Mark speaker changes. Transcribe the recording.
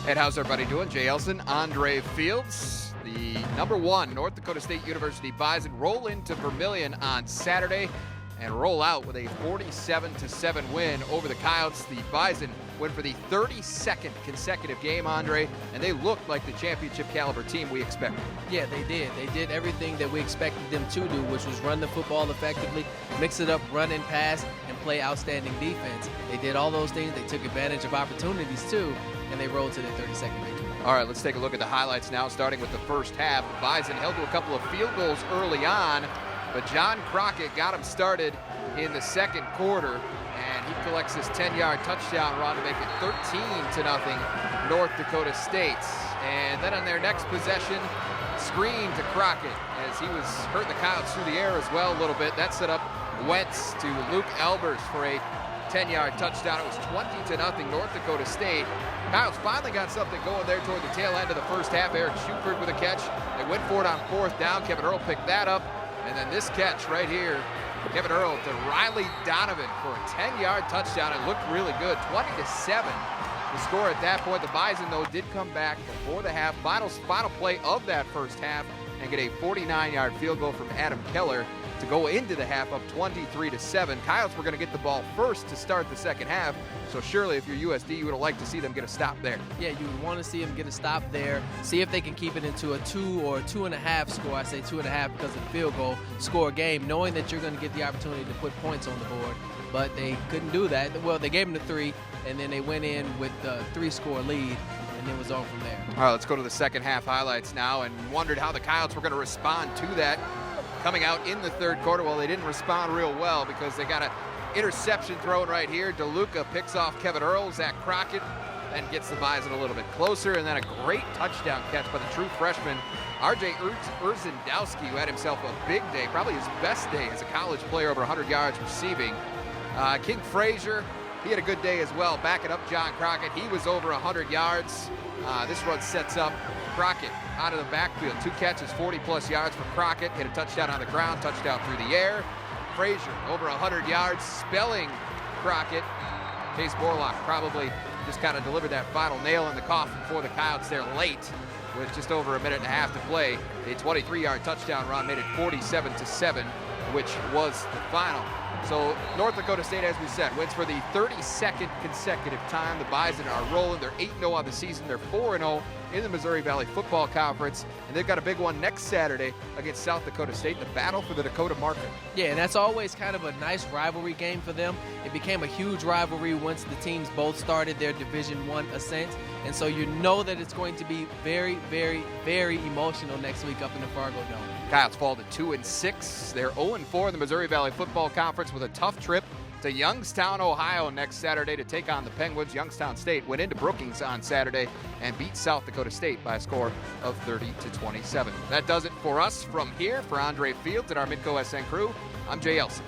Speaker 1: Hey, how's everybody doing? Jay Elson, Andre Fields. The #1 North Dakota State University Bison roll into Vermilion on Saturday and roll out with a 47-7 win over the Coyotes. The Bison win for the 32nd consecutive game, Andre, and they looked like the championship caliber team we expected.
Speaker 2: Yeah, they did. They did everything that we expected them to do, which was run the football effectively, mix it up, run and pass, and play outstanding defense. They did all those things. They took advantage of opportunities too, and they rolled to their 32nd victory.
Speaker 1: All right, let's take a look at the highlights now, starting with the first half. The Bison held to a couple of field goals early on, but John Crockett got him started in the second quarter, and he collects his 10-yard touchdown run to make it 13-0 North Dakota State. And then on their next possession, screen to Crockett as he was hurting the Coyotes through the air as well a little bit. That set up Wentz to Luke Elbers for a 10-yard touchdown. It was 20-0 North Dakota State. Coyotes finally got something going there toward the tail end of the first half. Eric Shuford with a catch. They went for it on fourth down. Kevin Earl picked that up. And then this catch right here, Kevin Earl to Riley Donovan for a 10-yard touchdown. It looked really good, 20-7 the score at that point. The Bison, though, did come back before the half. Final play of that first half and get a 49-yard field goal from Adam Keller to go into the half up 23-7. Coyotes were going to get the ball first to start the second half, so surely if you're USD, you would have liked to see them get a stop there.
Speaker 2: Yeah, you would want to see them get a stop there, see if they can keep it into a 2 or 2.5 score. I say 2.5 because of the field goal score game, knowing that you're going to get the opportunity to put points on the board, but they couldn't do that. Well, they gave them the 3, and then they went in with the 3-score lead, and it was on from there.
Speaker 1: All right, let's go to the second half highlights now, and wondered how the Coyotes were going to respond to that. Coming out in the third quarter, well, they didn't respond real well because they got an interception thrown right here. DeLuca picks off Kevin Earl. Zach Crockett then gets the Bison a little bit closer, and then a great touchdown catch by the true freshman, R.J. Urzendowski, who had himself a big day, probably his best day as a college player, over 100 yards receiving. King Frazier, he had a good day as well, backing up John Crockett. He was over 100 yards. This run sets up Crockett out of the backfield. 2 catches, 40-plus yards for Crockett. Hit a touchdown on the ground, touchdown through the air. Frazier over 100 yards, spelling Crockett. Chase Borlock probably just kind of delivered that final nail in the coffin for the Coyotes there late with just over a minute and a half to play. A 23-yard touchdown run made it 47-7, which was the final. So North Dakota State, as we said, wins for the 32nd consecutive time. The Bison are rolling. They're 8-0 on the season. They're 4-0 in the Missouri Valley Football Conference. And they've got a big one next Saturday against South Dakota State, the battle for the Dakota market.
Speaker 2: Yeah, and that's always kind of a nice rivalry game for them. It became a huge rivalry once the teams both started their Division I ascent. And so you know that it's going to be very, very, very emotional next week up in the Fargo Dome.
Speaker 1: Coyotes fall to 2-6. They're 0-4 in the Missouri Valley Football Conference with a tough trip to Youngstown, Ohio next Saturday to take on the Penguins. Youngstown State went into Brookings on Saturday and beat South Dakota State by a score of 30-27. That does it for us from here. For Andre Fields and our Midco SN crew, I'm Jay Elson.